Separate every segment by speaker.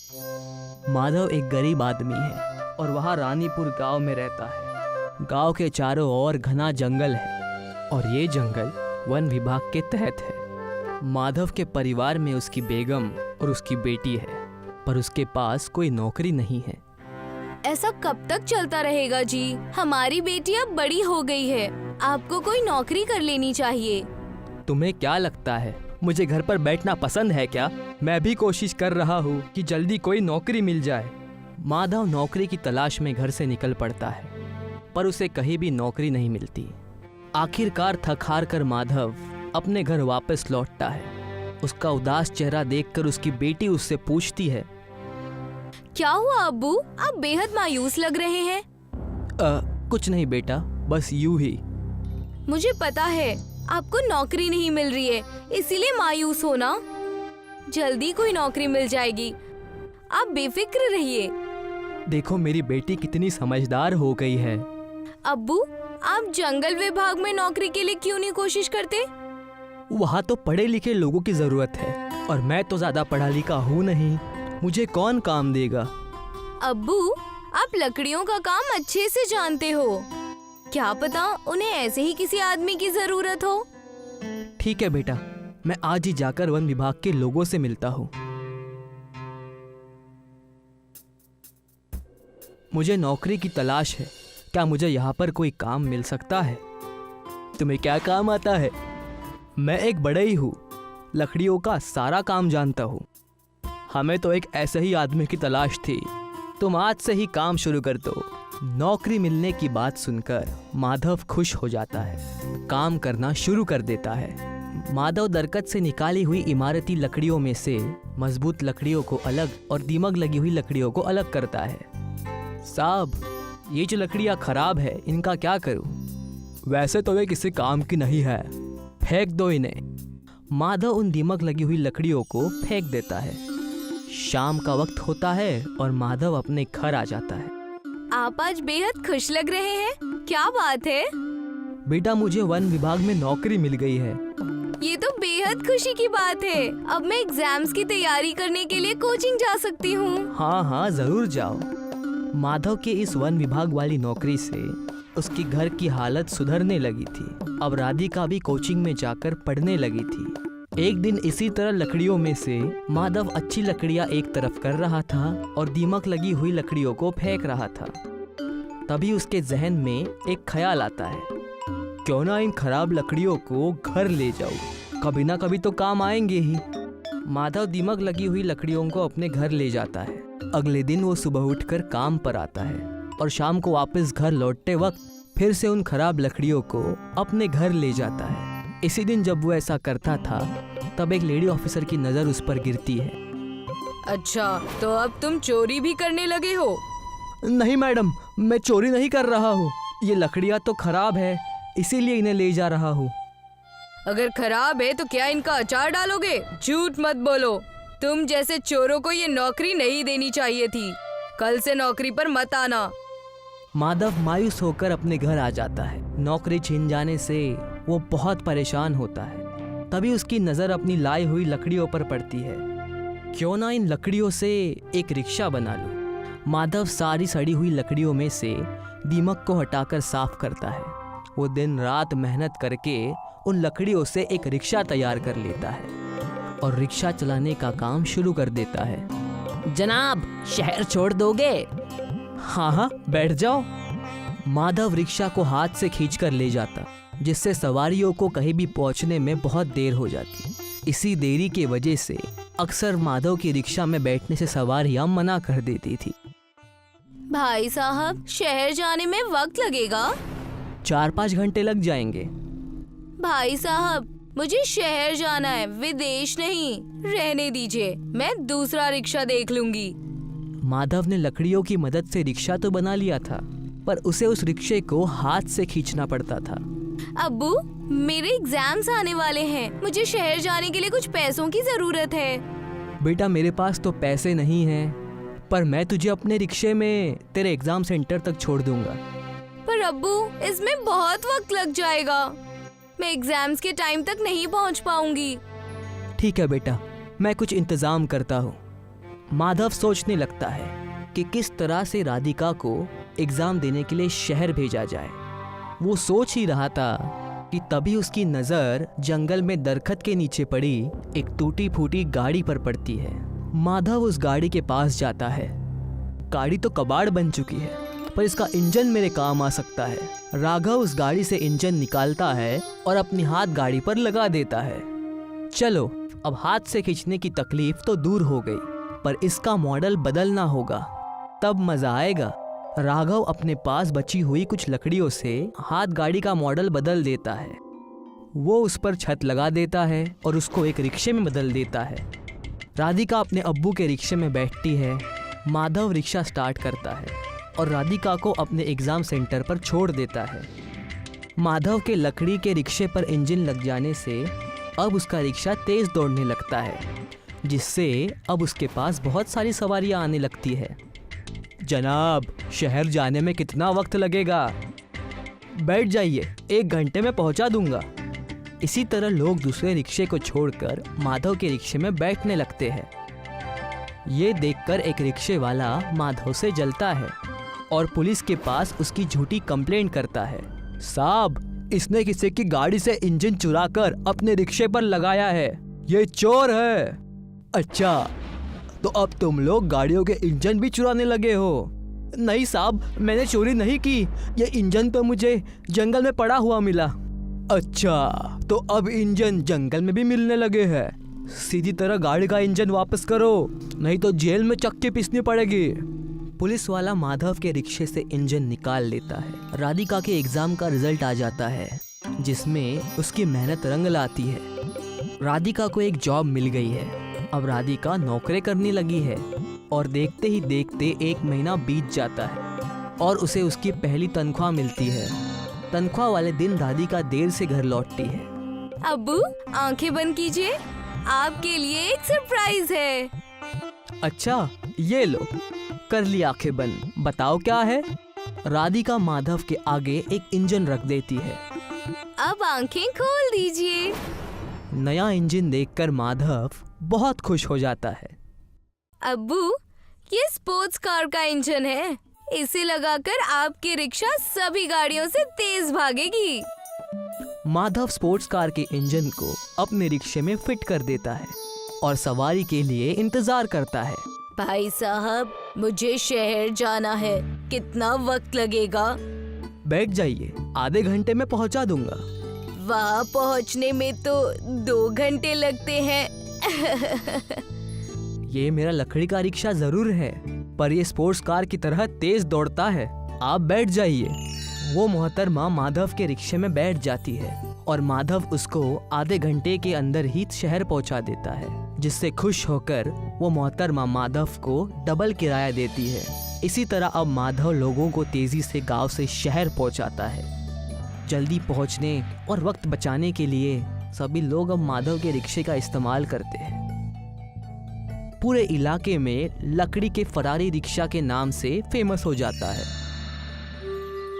Speaker 1: माधव एक गरीब आदमी है और वहाँ रानीपुर गांव में रहता है। गांव के चारों ओर घना जंगल है और ये जंगल वन विभाग के तहत है। माधव के परिवार में उसकी बेगम और उसकी बेटी है, पर उसके पास कोई नौकरी नहीं है।
Speaker 2: ऐसा कब तक चलता रहेगा जी? हमारी बेटी अब बड़ी हो गई है, आपको कोई नौकरी कर लेनी चाहिए।
Speaker 1: तुम्हें क्या लगता है मुझे घर पर बैठना पसंद है क्या? मैं भी कोशिश कर रहा हूँ कि जल्दी कोई नौकरी मिल जाए। माधव नौकरी की तलाश में घर से निकल पड़ता है, पर उसे कहीं भी नौकरी नहीं मिलती। आखिरकार थक हार कर माधव अपने घर वापस लौटता है। उसका उदास चेहरा देखकर उसकी बेटी उससे पूछती है,
Speaker 2: क्या हुआ अब्बू, आप बेहद मायूस लग रहे हैं।
Speaker 1: कुछ नहीं बेटा, बस यूं ही।
Speaker 2: मुझे पता है आपको नौकरी नहीं मिल रही है, इसीलिए मायूस हो ना। जल्दी कोई नौकरी मिल जाएगी, आप बेफिक्र रहिए।
Speaker 1: देखो मेरी बेटी कितनी समझदार हो गई है।
Speaker 2: अब्बू, आप जंगल विभाग में नौकरी के लिए क्यों नहीं कोशिश करते?
Speaker 1: वहाँ तो पढ़े लिखे लोगों की जरूरत है और मैं तो ज्यादा पढ़ा लिखा हूँ नहीं, मुझे कौन काम देगा?
Speaker 2: अब्बू, आप लकड़ियों का काम अच्छे से जानते हो, क्या पता उन्हें ऐसे ही किसी आदमी की जरूरत हो।
Speaker 1: ठीक है बेटा, मैं आज ही जाकर वन विभाग के लोगों से मिलता हूँ। मुझे नौकरी की तलाश है, क्या मुझे यहाँ पर कोई काम मिल सकता है? तुम्हें क्या काम आता है? मैं एक बढ़ई हूँ, लकड़ियों का सारा काम जानता हूँ। हमें तो एक ऐसे ही आदमी की तलाश थी, तुम आज से ही काम शुरू कर दो। नौकरी मिलने की बात सुनकर माधव खुश हो जाता है, काम करना शुरू कर देता है। माधव दरकत से निकाली हुई इमारती लकड़ियों में से मजबूत लकड़ियों को अलग और दीमक लगी हुई लकड़ियों को अलग करता है। साहब, ये जो लकड़ियाँ खराब है, इनका क्या करूँ? वैसे तो वे किसी काम की नहीं है, फेंक दो इन्हें। माधव उन दीमक लगी हुई लकड़ियों को फेंक देता है। शाम का वक्त होता है और माधव अपने घर आ जाता है।
Speaker 2: आप आज बेहद खुश लग रहे हैं, क्या बात है?
Speaker 1: बेटा, मुझे वन विभाग में नौकरी मिल गई है।
Speaker 2: ये तो बेहद खुशी की बात है। अब मैं एग्जाम्स की तैयारी करने के लिए कोचिंग जा सकती हूँ।
Speaker 1: हाँ हाँ, जरूर जाओ। माधव के इस वन विभाग वाली नौकरी से उसकी घर की हालत सुधरने लगी थी। अब राधिका भी कोचिंग में जाकर पढ़ने लगी थी। एक दिन इसी तरह लकड़ियों में से माधव अच्छी लकड़ियां एक तरफ कर रहा था और दीमक लगी हुई लकड़ियों को फेंक रहा था। तभी उसके जहन में एक ख्याल आता है, क्यों ना इन खराब लकड़ियों को घर ले जाऊं, कभी ना कभी तो काम आएंगे ही। माधव दीमक लगी हुई लकड़ियों को अपने घर ले जाता है। अगले दिन वो सुबह उठकर काम पर आता है और शाम को वापस घर लौटते वक्त फिर से उन खराब लकड़ियों को अपने घर ले जाता है। इसी दिन जब वो ऐसा करता था, तब एक लेडी ऑफिसर की नजर उस पर गिरती है।
Speaker 2: अच्छा, तो अब तुम चोरी भी करने लगे हो?
Speaker 1: नहीं मैडम, मैं चोरी नहीं कर रहा हूँ। ये लकड़ियाँ तो खराब है, इसीलिए इन्हें ले जा रहा हूँ।
Speaker 2: अगर खराब है तो क्या इनका अचार डालोगे? झूठ मत बोलो, तुम जैसे चोरों को ये नौकरी नहीं देनी चाहिए थी। कल से नौकरी पर मत आना।
Speaker 1: माधव मायूस होकर अपने घर आ जाता है। नौकरी छिन जाने से वो बहुत परेशान होता है। तभी उसकी नजर अपनी लाई हुई लकड़ियों पर पड़ती है। क्यों ना इन लकड़ियों से एक रिक्शा बना लूं। माधव सारी सड़ी हुई लकड़ियों में से दीमक को हटाकर साफ करता है। वो दिन रात मेहनत करके उन लकड़ियों से एक रिक्शा तैयार कर लेता है और रिक्शा चलाने का काम शुरू कर देता है। जनाब, शहर छोड़ दोगे? हाँ हाँ, बैठ जाओ। माधव रिक्शा को हाथ से खींचकर ले जाता, जिससे सवारियों को कहीं भी पहुंचने में बहुत देर हो जाती। इसी देरी की वजह से अक्सर माधव की रिक्शा में बैठने से सवारियां मना कर देती थी।
Speaker 2: भाई साहब, शहर जाने में वक्त लगेगा?
Speaker 1: 4-5 घंटे लग जाएंगे।
Speaker 2: भाई साहब, मुझे शहर जाना है, विदेश नहीं। रहने दीजिए, मैं दूसरा रिक्शा देख लूंगी।
Speaker 1: माधव ने लकड़ियों की मदद से रिक्शा तो बना लिया था, पर उसे उस रिक्शे को हाथ से खींचना पड़ता था।
Speaker 2: अब्बू, मेरे एग्जाम्स आने वाले हैं, मुझे शहर जाने के लिए कुछ पैसों की जरूरत है।
Speaker 1: बेटा, मेरे पास तो पैसे नहीं हैं, पर मैं तुझे अपने रिक्शे में तेरे एग्जाम सेंटर तक छोड़ दूंगा।
Speaker 2: पर अब्बू, इसमें बहुत वक्त लग जाएगा, मैं एग्जाम्स के टाइम तक नहीं पहुंच पाऊंगी।
Speaker 1: ठीक है बेटा, मैं कुछ इंतजाम करता हूँ। माधव सोचने लगता है कि किस तरह से राधिका को एग्जाम देने के लिए शहर भेजा जाए। वो सोच ही रहा था कि तभी उसकी नज़र जंगल में दरखत के नीचे पड़ी एक टूटी फूटी गाड़ी पर पड़ती है। माधव उस गाड़ी के पास जाता है। गाड़ी तो कबाड़ बन चुकी है, पर इसका इंजन मेरे काम आ सकता है। राघव उस गाड़ी से इंजन निकालता है और अपनी हाथ गाड़ी पर लगा देता है। चलो, अब हाथ से खींचने की तकलीफ तो दूर हो गई, पर इसका मॉडल बदलना होगा, तब मजा आएगा। राघव अपने पास बची हुई कुछ लकड़ियों से हाथ गाड़ी का मॉडल बदल देता है। वो उस पर छत लगा देता है और उसको एक रिक्शे में बदल देता है। राधिका अपने अब्बू के रिक्शे में बैठती है। माधव रिक्शा स्टार्ट करता है और राधिका को अपने एग्ज़ाम सेंटर पर छोड़ देता है। माधव के लकड़ी के रिक्शे पर इंजन लग जाने से अब उसका रिक्शा तेज़ दौड़ने लगता है, जिससे अब उसके पास बहुत सारी सवारियां आने लगती है। जनाब, शहर जाने में कितना वक्त लगेगा? बैठ जाइए, 1 घंटे में पहुंचा दूंगा। इसी तरह लोग दूसरे रिक्शे को छोड़कर माधव के रिक्शे में बैठने लगते हैं। ये देखकर एक रिक्शे वाला माधव से जलता है और पुलिस के पास उसकी झूठी कंप्लेंट करता है। साहब, इसने किसी की गाड़ी से इंजन चुराकर अपने रिक्शे पर लगाया है, ये चोर है। अच्छा, तो अब तुम लोग गाड़ियों के इंजन भी चुराने लगे हो? नहीं साहब, मैंने चोरी नहीं की, ये इंजन तो मुझे जंगल में पड़ा हुआ मिला। अच्छा, तो अब इंजन जंगल में भी मिलने लगे हैं। सीधी तरह गाड़ी का इंजन वापस करो, नहीं तो जेल में चक्की पीसनी पड़ेगी। पुलिस वाला माधव के रिक्शे से इंजन निकाल लेता है। राधिका के एग्जाम का रिजल्ट आ जाता है, जिसमें उसकी मेहनत रंग लाती है। राधिका को एक जॉब मिल गई है। अब राधिका नौकरी करने लगी है और देखते ही देखते 1 महीना बीत जाता है और उसे उसकी पहली तनख्वाह मिलती है। तनख्वाह वाले दिन राधिका देर से घर लौटती है।
Speaker 2: अब्बू, आंखें बंद कीजिए, आपके लिए एक सरप्राइज है।
Speaker 1: अच्छा, ये लो, कर ली आंखें बंद। बताओ क्या है? राधिका माधव के आगे एक इंजन रख देती है।
Speaker 2: अब आंखें खोल दीजिए।
Speaker 1: नया इंजन देखकर माधव बहुत खुश हो जाता है।
Speaker 2: अब्बू, ये स्पोर्ट्स कार का इंजन है, इसे लगाकर आपकी रिक्शा सभी गाड़ियों से तेज भागेगी।
Speaker 1: माधव स्पोर्ट्स कार के इंजन को अपने रिक्शे में फिट कर देता है और सवारी के लिए इंतजार करता है।
Speaker 2: भाई साहब, मुझे शहर जाना है, कितना वक्त लगेगा?
Speaker 1: बैठ जाइए, आधे घंटे में पहुंचा दूंगा।
Speaker 2: वहाँ पहुँचने में तो 2 घंटे लगते हैं।
Speaker 1: ये मेरा लकड़ी का रिक्शा जरूर है, पर ये स्पोर्ट्स कार की तरह तेज दौड़ता है। आप बैठ जाइए। वो मोहतरमा माधव के रिक्शे में बैठ जाती है और माधव उसको आधे घंटे के अंदर ही शहर पहुंचा देता है, जिससे खुश होकर वो मोहतरमा माधव को डबल किराया देती है। इसी तरह अब माधव लोगों को तेजी से गांव से शहर पहुंचाता है। जल्दी पहुंचने और वक्त बचाने के लिए सभी लोग अब माधव के रिक्शे का इस्तेमाल करते हैं। पूरे इलाके में लकड़ी के फरारी रिक्शा के नाम से फेमस हो जाता है।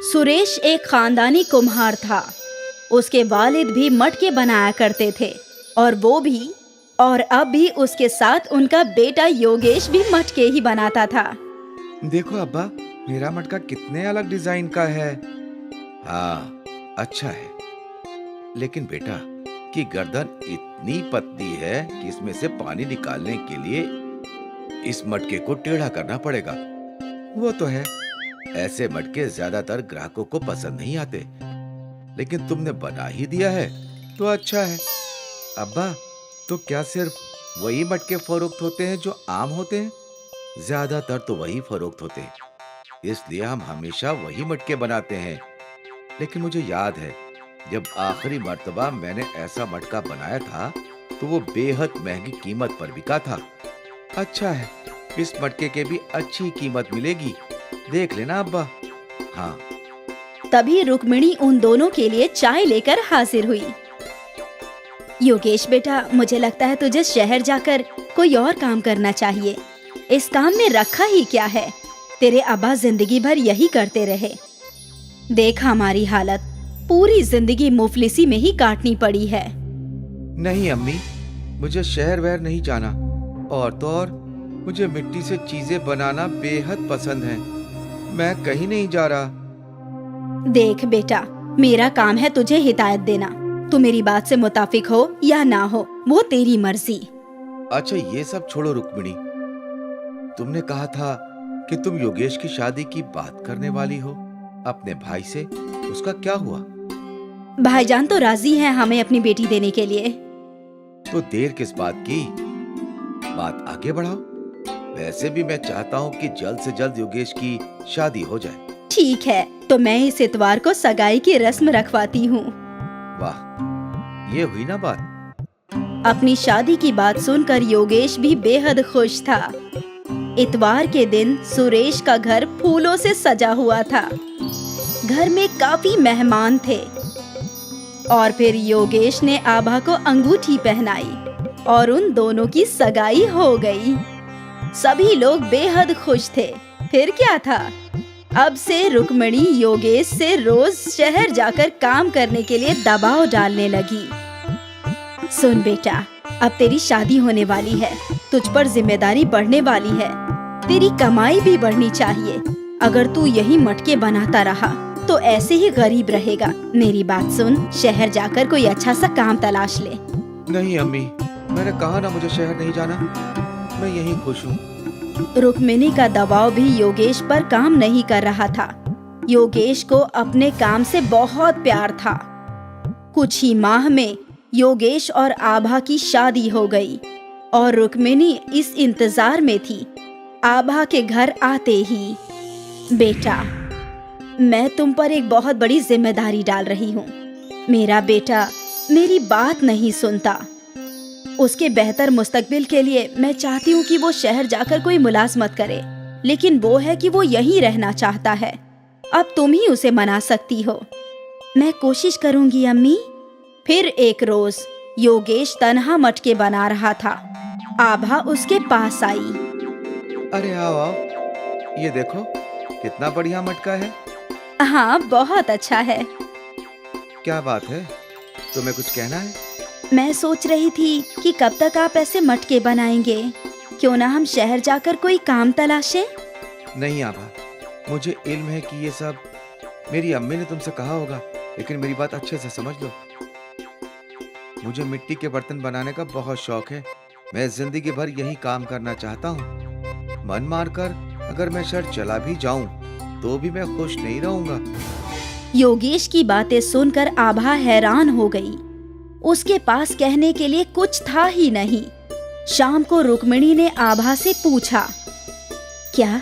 Speaker 3: सुरेश एक खानदानी कुम्हार था। उसके वालिद भी मटके बनाया करते थे और अब भी उसके साथ उनका बेटा योगेश भी मटके ही बनाता था।
Speaker 4: देखो अब्बा, मेरा मटका कितने अलग डिजाइन का है। हाँ, अच्छा है, लेकिन बेटा की गर्दन इतनी पतली है कि इसमें से पानी निकालने के लिए इस मटके को टेढ़ा करना पड़ेगा। वो तो है, ऐसे मटके ज्यादातर ग्राहकों को पसंद नहीं आते, लेकिन तुमने बना ही दिया है तो अच्छा है। अब्बा, तो क्या सिर्फ वही मटके फरोख्त होते हैं जो आम होते हैं? ज्यादातर तो वही फरोख्त होते हैं, इसलिए हम हमेशा वही मटके बनाते हैं। लेकिन मुझे याद है, जब आखिरी मर्तबा मैंने ऐसा मटका बनाया था तो वो बेहद महंगी कीमत पर बिका था। अच्छा है, इस मटके के भी अच्छी कीमत मिलेगी, देख लेना अब्बा। हाँ।
Speaker 3: तभी रुक्मिणी उन दोनों के लिए चाय लेकर हाजिर हुई। योगेश बेटा, मुझे लगता है तुझे शहर जाकर कोई और काम करना चाहिए। इस काम में रखा ही क्या है, तेरे अब्बा जिंदगी भर यही करते रहे। देख हमारी हालत, पूरी जिंदगी मुफलिसी में ही काटनी पड़ी है।
Speaker 4: नहीं अम्मी, मुझे शहर वहर नहीं जाना, और तो और मुझे मिट्टी से चीजें बनाना बेहद पसंद है। मैं कहीं नहीं जा रहा।
Speaker 3: देख बेटा, मेरा काम है तुझे हिदायत देना। तू मेरी बात से मुताफिक हो या ना हो, वो तेरी मर्जी।
Speaker 4: अच्छा ये सब छोड़ो रुक्मिणी, तुमने कहा था कि तुम योगेश की शादी की बात करने वाली हो अपने भाई से, उसका क्या हुआ?
Speaker 3: भाईजान तो राजी हैं हमें अपनी बेटी देने के लिए।
Speaker 4: तो देर किस बात की, बात आगे बढ़ाओ। वैसे भी मैं चाहता हूँ कि जल्द से जल्द योगेश की शादी हो जाए।
Speaker 3: ठीक है, तो मैं इस इतवार को सगाई की रस्म रखवाती हूँ।
Speaker 4: वाह, ये हुई ना बात।
Speaker 3: अपनी शादी की बात सुनकर योगेश भी बेहद खुश था। इतवार के दिन सुरेश का घर फूलों से सजा हुआ था। घर में काफी मेहमान थे और फिर योगेश ने आभा को अंगूठी पहनाई और उन दोनों की सगाई हो गई। सभी लोग बेहद खुश थे। फिर क्या था, अब से रुक्मिणी योगेश से रोज शहर जाकर काम करने के लिए दबाव डालने लगी। सुन बेटा, अब तेरी शादी होने वाली है, तुझ पर जिम्मेदारी बढ़ने वाली है, तेरी कमाई भी बढ़नी चाहिए। अगर तू यही मटके बनाता रहा तो ऐसे ही गरीब रहेगा। मेरी बात सुन, शहर जाकर कोई अच्छा सा काम तलाश ले।
Speaker 4: नहीं अम्मी, मैंने कहा ना मुझे शहर नहीं जाना, मैं यहीं खुश हूँ।
Speaker 3: रुक्मिणी का दबाव भी योगेश पर काम नहीं कर रहा था। योगेश को अपने काम से बहुत प्यार था। कुछ ही माह में योगेश और आभा की शादी हो गई और रुक्मिणी इस इंतजार में थी आभा के घर आते ही। बेटा, मैं तुम पर एक बहुत बड़ी जिम्मेदारी डाल रही हूँ। मेरा बेटा मेरी बात नहीं सुनता। उसके बेहतर मुस्तकबिल के लिए मैं चाहती हूँ कि वो शहर जाकर कोई मुलाजमत करे, लेकिन वो है कि वो यहीं रहना चाहता है। अब तुम ही उसे मना सकती हो। मैं कोशिश करूंगी अम्मी। फिर एक रोज योगेश तन्हा मटके बना रहा था। आभा उसके पास आई।
Speaker 4: अरे आओ आओ, ये देखो कितना बढ़िया मटका है।
Speaker 3: हाँ, बहुत अच्छा है।
Speaker 4: क्या बात है, तुम्हें कुछ कहना है?
Speaker 3: मैं सोच रही थी कि कब तक आप ऐसे मटके बनाएंगे। क्यों ना हम शहर जाकर कोई काम तलाशें?
Speaker 4: नहीं आभा, मुझे इल्म है कि ये सब मेरी अम्मी ने तुमसे कहा होगा, लेकिन मेरी बात अच्छे से समझ लो। मुझे मिट्टी के बर्तन बनाने का बहुत शौक है। मैं जिंदगी भर यही काम करना चाहता हूँ। मन मारकर अगर मैं शहर चला भी जाऊं तो भी मैं खुश नहीं रहूंगा।
Speaker 3: योगेश की बातें सुनकर आभा हैरान हो गई। उसके पास कहने के लिए कुछ था ही नहीं। शाम को रुक्मिणी ने आभा से पूछा, क्या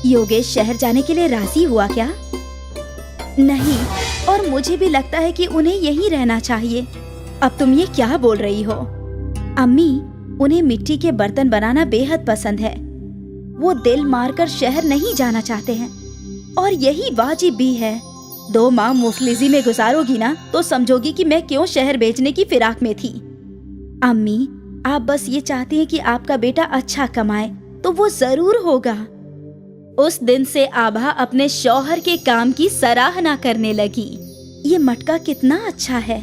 Speaker 3: योगेश शहर जाने के लिए राजी हुआ क्या? नहीं, और मुझे भी लगता है कि उन्हें यहीं रहना चाहिए। अब तुम ये क्या बोल रही हो? अम्मी, उन्हें मिट्टी के बर्तन बनाना बेहद पसंद है। वो दिल मारकर शहर नहीं जाना चाहते हैं और यही वाजिब भी है। 2 माह मुफलिजी में गुजारोगी ना तो समझोगी कि मैं क्यों शहर बेचने की फिराक में थी। अम्मी, आप बस ये चाहती हैं कि आपका बेटा अच्छा कमाए, तो वो जरूर होगा। उस दिन से आभा अपने शौहर के काम की सराहना करने लगी। ये मटका कितना अच्छा है।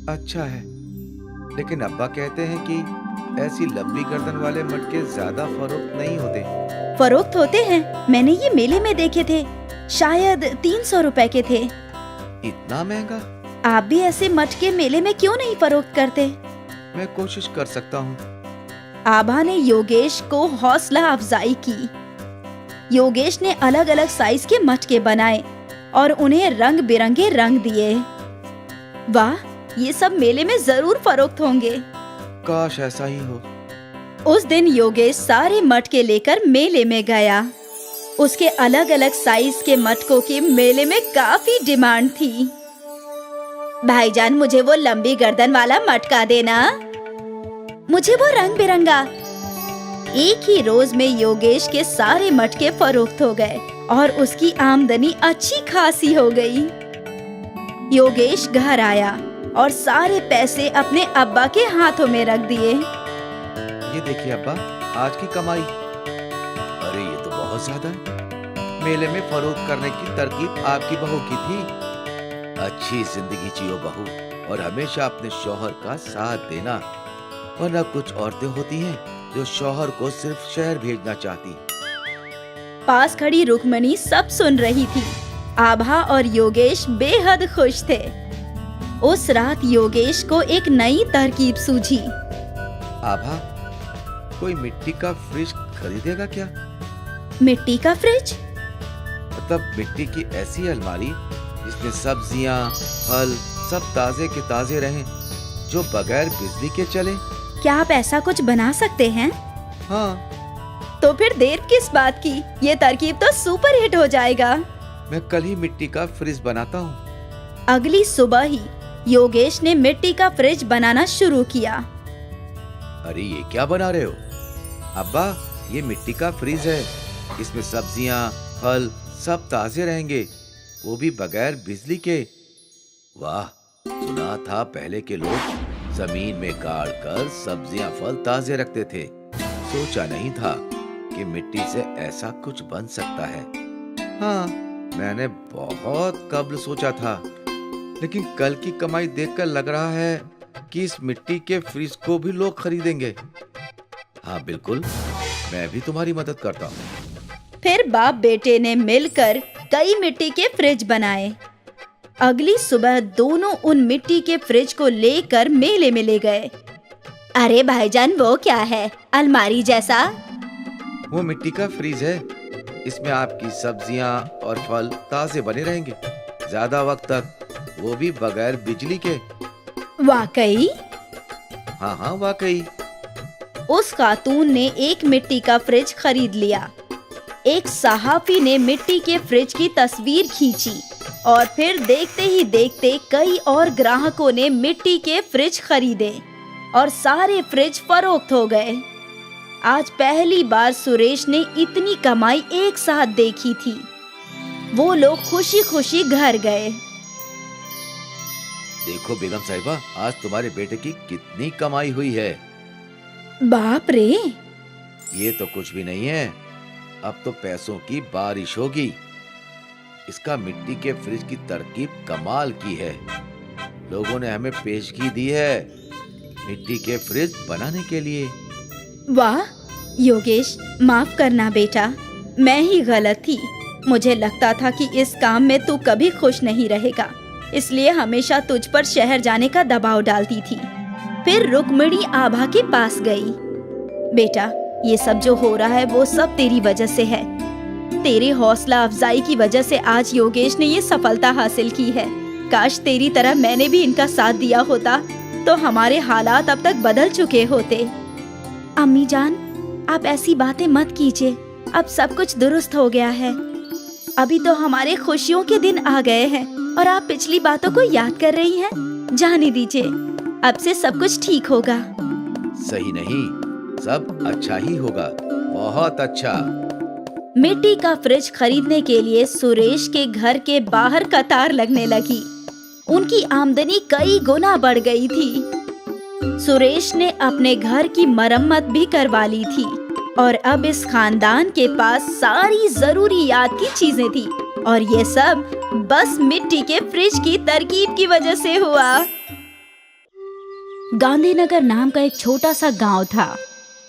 Speaker 4: अच्छा है, लेकिन अब्बा कहते हैं कि ऐसी लंबी गर्दन वाले मटके ज्यादा फरोख्त नहीं होते।
Speaker 3: फरोख्त होते हैं, मैंने ये मेले में देखे थे। शायद 300 रुपए के थे।
Speaker 4: इतना महंगा?
Speaker 3: आप भी ऐसे मटके मेले में क्यों नहीं फरोख्त करते?
Speaker 4: मैं कोशिश कर सकता हूँ।
Speaker 3: आभा ने योगेश को हौसला अफजाई की। योगेश ने अलग अलग साइज के मटके बनाए और उन्हें रंग बिरंगे रंग दिए। वाह, ये सब मेले में जरूर फरोख्त होंगे।
Speaker 4: काश ऐसा ही हो।
Speaker 3: उस दिन योगेश सारे मटके लेकर मेले में गया। उसके अलग अलग साइज के मटकों की मेले में काफी डिमांड थी। भाईजान, मुझे वो लंबी गर्दन वाला मटका देना। मुझे वो रंग बिरंगा। एक ही रोज में योगेश के सारे मटके फरोख्त हो गए और उसकी आमदनी अच्छी खासी हो गई। योगेश घर आया और सारे पैसे अपने अब्बा के हाथों में रख दिए।
Speaker 4: ये देखिए अब्बा, आज की कमाई। अरे ये तो बहुत ज्यादा है। मेले में फरोख्त करने की तरकीब आपकी बहू की थी। अच्छी जिंदगी जियो बहू, और हमेशा अपने शौहर का साथ देना, वरना कुछ औरतें होती हैं जो शौहर को सिर्फ शहर भेजना चाहती।
Speaker 3: पास खड़ी रुक्मिणी सब सुन रही थी। आभा और योगेश बेहद खुश थे। उस रात योगेश को एक नई तरकीब सूझी।
Speaker 4: आभा, कोई मिट्टी का फ्रिज खरीदेगा क्या?
Speaker 3: मिट्टी का फ्रिज?
Speaker 4: मतलब मिट्टी की ऐसी अलमारी जिसमें सब्जियां, फल सब ताजे के ताजे रहें, जो बगैर बिजली के चले।
Speaker 3: क्या आप ऐसा कुछ बना सकते हैं?
Speaker 4: हाँ,
Speaker 3: तो फिर देर किस बात की? ये तरकीब तो सुपर हिट हो जाएगा।
Speaker 4: मैं कल ही मिट्टी का फ्रिज बनाता हूँ।
Speaker 3: अगली सुबह ही योगेश ने मिट्टी का फ्रिज बनाना शुरू किया।
Speaker 4: अरे ये क्या बना रहे हो? अब्बा, ये मिट्टी का फ्रिज है। इसमें सब्जियां, फल सब ताजे रहेंगे, वो भी बगैर बिजली के। वाह, सुना था पहले के लोग जमीन में गाड़ कर सब्जियां, फल ताजे रखते थे। सोचा नहीं था कि मिट्टी से ऐसा कुछ बन सकता है। हाँ, मैंने बहुत कब्ल सोचा था, लेकिन कल की कमाई देखकर लग रहा है कि इस मिट्टी के फ्रिज को भी लोग खरीदेंगे। हाँ बिल्कुल, मैं भी तुम्हारी मदद करता हूँ।
Speaker 3: फिर बाप बेटे ने मिलकर कई मिट्टी के फ्रिज बनाए। अगली सुबह दोनों उन मिट्टी के फ्रिज को लेकर मेले में ले गए। अरे भाईजान, वो क्या है? अलमारी जैसा?
Speaker 4: वो मिट्टी का फ्रिज है। इसमें आपकी सब्जियां और फल ताजे बने रहेंगे, ज्यादा वक्त तक, वो भी बगैर बिजली के।
Speaker 3: वाकई?
Speaker 4: हाँ हाँ वाकई।
Speaker 3: उस खातून ने एक मिट्टी का फ्रिज खरीद लिया। एक सहाफी ने मिट्टी के फ्रिज की तस्वीर खींची और फिर देखते ही देखते कई और ग्राहकों ने मिट्टी के फ्रिज खरीदे और सारे फ्रिज फरोख्त हो गए। आज पहली बार सुरेश ने इतनी कमाई एक साथ देखी थी। वो लोग खुशी खुशी घर गए।
Speaker 4: देखो बेगम साहिबा, आज तुम्हारे बेटे की कितनी कमाई हुई है।
Speaker 3: बाप रे!
Speaker 4: ये तो कुछ भी नहीं है, अब तो पैसों की बारिश होगी। इसका मिट्टी के फ्रिज की तरकीब कमाल की है। लोगों ने हमें पेशगी दी है मिट्टी के फ्रिज बनाने के लिए।
Speaker 3: वाह योगेश, माफ करना बेटा, मैं ही गलत थी। मुझे लगता था कि इस काम में तू कभी खुश नहीं रहेगा, इसलिए हमेशा तुझ पर शहर जाने का दबाव डालती थी। फिर रुक्मिणी आभा के पास गई। बेटा, ये सब जो हो रहा है वो सब तेरी वजह से है। तेरे हौसला अफजाई की वजह से आज योगेश ने ये सफलता हासिल की है। काश तेरी तरह मैंने भी इनका साथ दिया होता तो हमारे हालात अब तक बदल चुके होते। अम्मी जान, आप ऐसी बातें मत कीजिए। अब सब कुछ दुरुस्त हो गया है। अभी तो हमारे खुशियों के दिन आ गए हैं और आप पिछली बातों को याद कर रही हैं। जाने दीजिए, अब से सब कुछ ठीक होगा।
Speaker 4: सही नहीं, सब अच्छा ही होगा, बहुत अच्छा।
Speaker 3: मिट्टी का फ्रिज खरीदने के लिए सुरेश के घर के बाहर कतार लगने लगी। उनकी आमदनी कई गुना बढ़ गई थी। सुरेश ने अपने घर की मरम्मत भी करवा ली थी और अब इस खानदान के पास सारी जरूरी याद की चीजें थी और ये सब बस मिट्टी के फ्रिज की तरकीब की वजह से हुआ। गांधीनगर नाम का एक छोटा सा गांव था।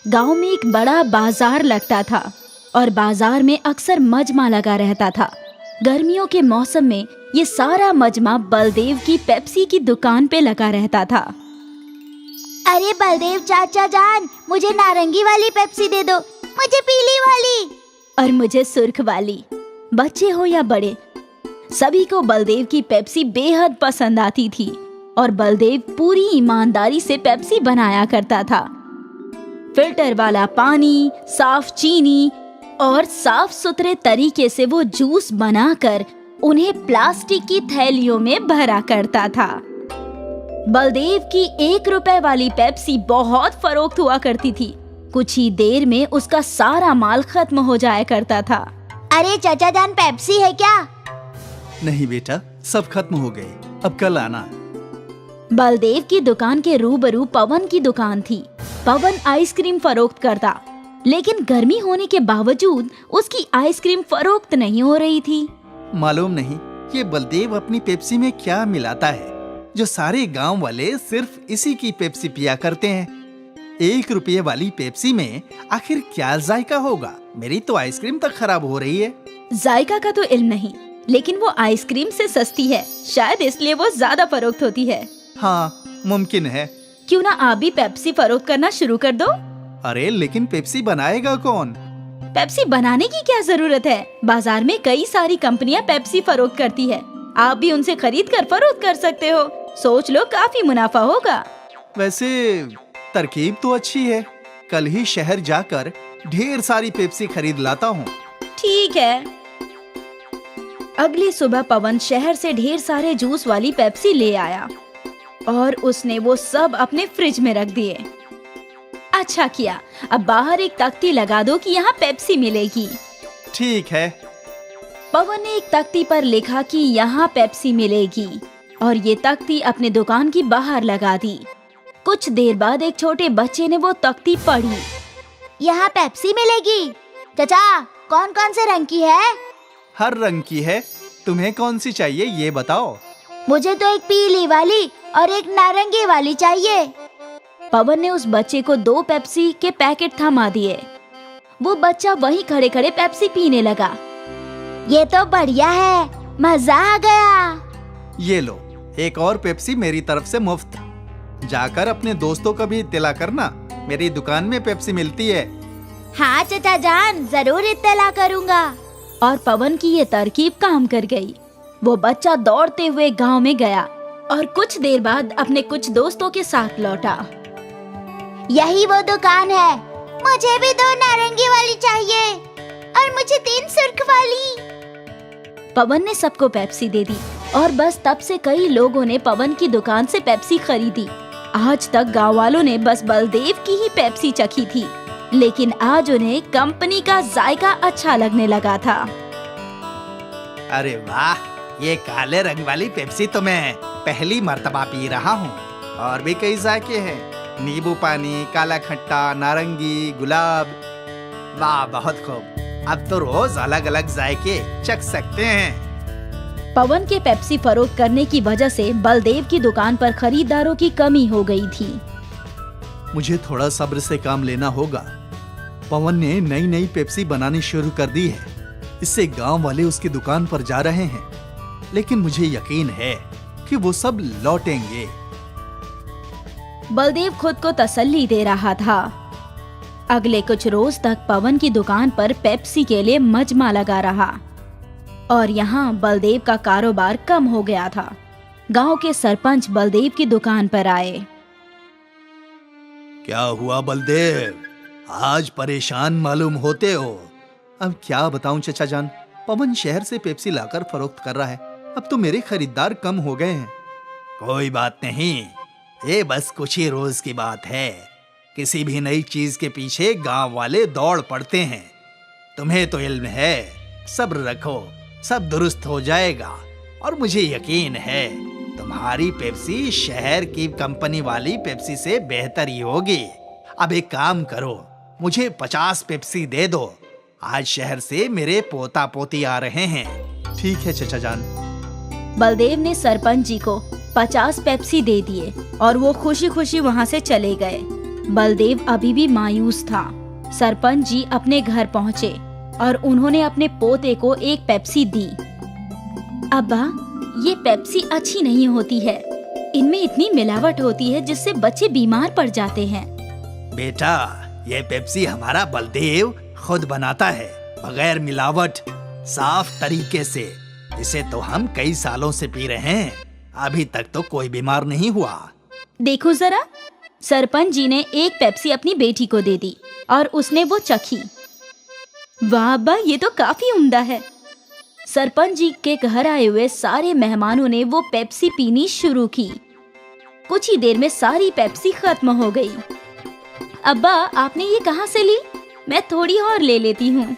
Speaker 3: गांव में एक बड़ा बाजार लगता था और बाजार में अक्सर मजमा लगा रहता था। गर्मियों के मौसम में ये सारा मजमा बलदेव की पेप्सी की दुकान पे लगा रहता था।
Speaker 5: अरे बलदेव चाचा जान, मुझे नारंगी वाली पेप्सी दे दो, मुझे पीली वाली
Speaker 3: और मुझे सुर्ख वाली। बच्चे हो या बड़े, सभी को बलदेव की पेप्सी बेहद पसंद आती थी और बलदेव पूरी ईमानदारी से पेप्सी बनाया करता था। फिल्टर वाला पानी, साफ चीनी और साफ सुथरे तरीके से वो जूस बनाकर उन्हें प्लास्टिक की थैलियों में भरा करता था। बलदेव की 1 रुपए वाली पेप्सी बहुत फरोख्त हुआ करती थी। कुछ ही देर में उसका सारा माल खत्म हो जाया करता था।
Speaker 5: अरे चाचा जान, पेप्सी है क्या?
Speaker 6: नहीं बेटा, सब खत्म हो गए, अब कल आना।
Speaker 3: बलदेव की दुकान के रूबरू पवन की दुकान थी। पवन आइसक्रीम फरोख्त करता, लेकिन गर्मी होने के बावजूद उसकी आइसक्रीम फरोख्त नहीं हो रही थी।
Speaker 6: मालूम नहीं ये बलदेव अपनी पेप्सी में क्या मिलाता है, जो सारे गांव वाले सिर्फ इसी की पेप्सी पिया करते हैं। ₹1 वाली पेप्सी में आखिर क्या जायका होगा? मेरी तो आइसक्रीम तक खराब हो रही है।
Speaker 3: जायका का तो इल्म नहीं, लेकिन वो आइसक्रीम से सस्ती है, शायद इसलिए वो ज्यादा फरोख्त होती है।
Speaker 6: हाँ, मुमकिन है।
Speaker 3: क्यों ना आप भी पेप्सी फरोख्त करना शुरू कर दो।
Speaker 6: अरे लेकिन पेप्सी बनाएगा कौन?
Speaker 3: पेप्सी बनाने की क्या जरूरत है? बाजार में कई सारी कंपनियां पेप्सी फरोख्त करती है, आप भी उनसे खरीद कर फरोख्त कर सकते हो। सोच लो, काफी मुनाफा होगा।
Speaker 6: वैसे तरकीब तो अच्छी है। कल ही शहर जाकर ढेर सारी पेप्सी खरीद लाता हूँ।
Speaker 3: ठीक है। अगली सुबह पवन शहर से ढेर सारे जूस वाली पेप्सी ले आया और उसने वो सब अपने फ्रिज में रख दिए। अच्छा किया, अब बाहर एक तख्ती लगा दो कि यहाँ पेप्सी मिलेगी।
Speaker 6: ठीक है।
Speaker 3: पवन ने एक तख्ती पर लिखा कि यहाँ पेप्सी मिलेगी और ये तख्ती अपने दुकान की बाहर लगा दी। कुछ देर बाद एक छोटे बच्चे ने वो तख्ती पढ़ी।
Speaker 5: यहाँ पेप्सी मिलेगी। चाचा, कौन कौन से रंग की है?
Speaker 6: हर रंग की है। तुम्हें कौन सी चाहिए ये बताओ।
Speaker 5: मुझे तो एक पीली वाली और एक नारंगी वाली चाहिए।
Speaker 3: पवन ने उस बच्चे को 2 पेप्सी के पैकेट थमा दिए। वो बच्चा वहीं खड़े खड़े पेप्सी पीने लगा।
Speaker 5: ये तो बढ़िया है, मजा आ गया।
Speaker 6: ये लो, एक और पेप्सी मेरी तरफ से मुफ्त। जाकर अपने दोस्तों का भी इत्तला करना, मेरी दुकान में पेप्सी मिलती है।
Speaker 5: हाँ चाचा जान, जरूर इत्तला करूँगा।
Speaker 3: और पवन की ये तरकीब काम कर गई। वो बच्चा दौड़ते हुए गांव में गया और कुछ देर बाद अपने कुछ दोस्तों के साथ लौटा।
Speaker 5: यही वो दुकान है। मुझे भी 2 नारंगी वाली चाहिए और मुझे 3 सुर्ख वाली।
Speaker 3: पवन ने सबको पेप्सी दे दी और बस तब से कई लोगों ने पवन की दुकान से पेप्सी खरीदी। आज तक गांव वालों ने बस बलदेव की ही पेप्सी चखी थी, लेकिन आज उन्हें कंपनी का जायका अच्छा लगने लगा था।
Speaker 6: अरे वाह, ये काले रंग वाली पेप्सी तो मैं पहली मर्तबा पी रहा हूँ। और भी कई जायके हैं, नींबू पानी, काला खट्टा, नारंगी, गुलाब। वाह, बहुत खूब। अब तो रोज अलग अलग जायके चख सकते हैं।
Speaker 3: पवन के पेप्सी फरोख्त करने की वजह से बलदेव की दुकान पर खरीदारों की कमी हो गई थी।
Speaker 6: मुझे थोड़ा सब्र से काम लेना होगा। पवन ने नई नई पेप्सी बनानी शुरू कर दी है। इससे गांव वाले उसकी दुकान पर जा रहे हैं, लेकिन मुझे यकीन है कि वो सब लौटेंगे।
Speaker 3: बलदेव खुद को तसल्ली दे रहा था। अगले कुछ रोज तक पवन की दुकान पर पेप्सी के लिए मजमा लगा रहा और यहाँ बलदेव का कारोबार कम हो गया था। गांव के सरपंच बलदेव की दुकान पर आए।
Speaker 6: क्या हुआ बलदेव, आज परेशान मालूम होते हो? अब क्या बताऊं चचा जान, पवन शहर से पेप्सी लाकर फरोख्त कर रहा है। अब तो मेरे खरीदार कम हो गए हैं। कोई बात नहीं, ये बस कुछ ही रोज की बात है। किसी भी नई चीज के पीछे गांव वाले दौड़ पड़ते हैं। तुम्हें तो इल्म है, सब्र रखो, सब दुरुस्त हो जाएगा। और मुझे यकीन है तुम्हारी पेप्सी शहर की कंपनी वाली पेप्सी से बेहतर ही होगी। अब एक काम करो, मुझे 50 पेप्सी दे दो। आज शहर से मेरे पोता पोती आ रहे हैं। ठीक है चचा जान।
Speaker 3: बलदेव ने सरपंच जी को 50 पेप्सी दे दिए और वो खुशी खुशी वहाँ से चले गए। बलदेव अभी भी मायूस था। सरपंच जी अपने घर पहुँचे और उन्होंने अपने पोते को एक पेप्सी दी। अब्बा, ये पेप्सी अच्छी नहीं होती है। इनमें इतनी मिलावट होती है जिससे बच्चे बीमार पड़ जाते हैं।
Speaker 6: बेटा, ये पेप्सी हमारा बलदेव खुद बनाता है, बगैर मिलावट, साफ तरीके से। इसे तो हम कई सालों से पी रहे हैं, अभी तक तो कोई बीमार नहीं हुआ।
Speaker 3: देखो जरा, सरपंच जी ने एक पेप्सी अपनी बेटी को दे दी और उसने वो चखी। वाह अब्बा, ये तो काफी उम्दा है। सरपंच जी के घर आए हुए सारे मेहमानों ने वो पेप्सी पीनी शुरू की। कुछ ही देर में सारी पेप्सी खत्म हो गई। अब्बा, आपने ये कहाँ से ली? मैं थोड़ी और ले लेती हूँ।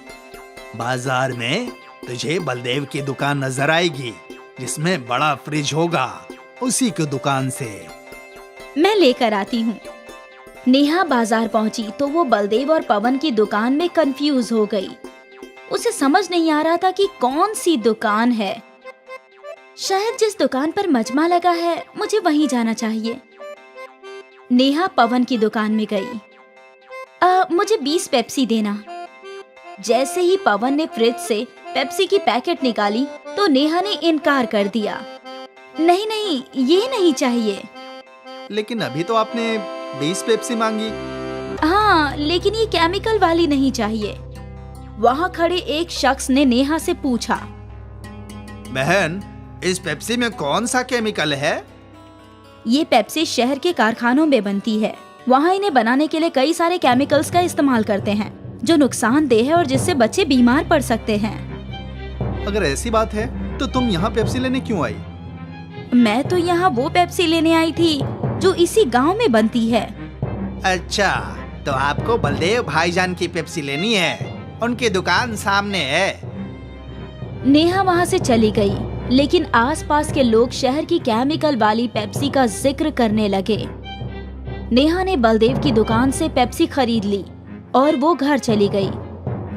Speaker 6: बाजार में तुझे बलदेव की दुकान नजर आएगी, जिसमें बड़ा फ्रिज होगा, उसी की दुकान से।
Speaker 3: मैं लेकर आती हूँ। नेहा बाजार पहुँची तो वो बलदेव और पवन की दुकान में कंफ्यूज हो गई। उसे समझ नहीं आ रहा था कि कौन सी दुकान है। शायद जिस दुकान पर मजमा लगा है, मुझे वहीं जाना चाहिए। नेहा पवन की दुकान में गई। मुझे 20 पेप्सी देना। जैसे ही पवन ने फ्रिज से पेप्सी की पैकेट निकाली तो नेहा ने इनकार कर दिया। नहीं नहीं, ये नहीं चाहिए।
Speaker 6: लेकिन अभी तो आपने 20 पेप्सी मांगी।
Speaker 3: हाँ, लेकिन ये केमिकल वाली नहीं चाहिए। वहाँ खड़े एक शख्स ने नेहा से पूछा,
Speaker 6: बहन, इस पेप्सी में कौन सा केमिकल है?
Speaker 3: ये पेप्सी शहर के कारखानों में बनती है। वहाँ इन्हें बनाने के लिए कई सारे केमिकल्स का इस्तेमाल करते हैं जो नुकसानदेह है और जिससे बच्चे बीमार पड़ सकते हैं।
Speaker 6: अगर ऐसी बात है तो तुम यहाँ पेप्सी लेने क्यों आई?
Speaker 3: मैं तो यहाँ वो पेप्सी लेने आई थी जो इसी गांव में बनती है।
Speaker 6: अच्छा, तो आपको बलदेव भाईजान की पेप्सी लेनी है? उनकी दुकान सामने है।
Speaker 3: नेहा वहाँ से चली गई, लेकिन आसपास के लोग शहर की केमिकल वाली पेप्सी का जिक्र करने लगे। नेहा ने बलदेव की दुकान से पेप्सी खरीद ली और वो घर चली गई।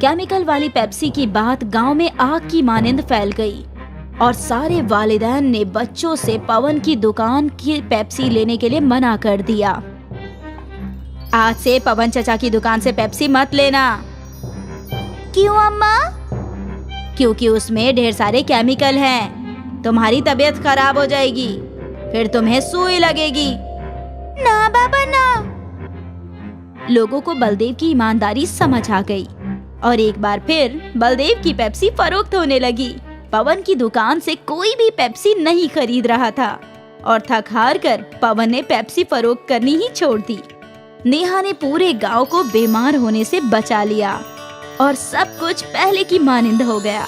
Speaker 3: केमिकल वाली पेप्सी की बात गांव में आग की मानिंद फैल गई और सारे वालिदैन ने बच्चों से पवन की दुकान की पेप्सी लेने के लिए मना कर दिया। आज से पवन चचा की दुकान से पेप्सी मत लेना।
Speaker 5: क्यों अम्मा?
Speaker 3: क्योंकि उसमें ढेर सारे केमिकल हैं। तुम्हारी तबीयत खराब हो जाएगी, फिर तुम्हें सुई लगेगी।
Speaker 5: ना बाबा ना।
Speaker 3: लोगों को बलदेव की ईमानदारी समझ आ गई और एक बार फिर बलदेव की पेप्सी फरोख्त होने लगी। पवन की दुकान से कोई भी पेप्सी नहीं खरीद रहा था और थक हार कर पवन ने पेप्सी फरोख्त करनी ही छोड़ दी। नेहा ने पूरे गांव को बीमार होने से बचा लिया और सब कुछ पहले की मानिंद हो गया।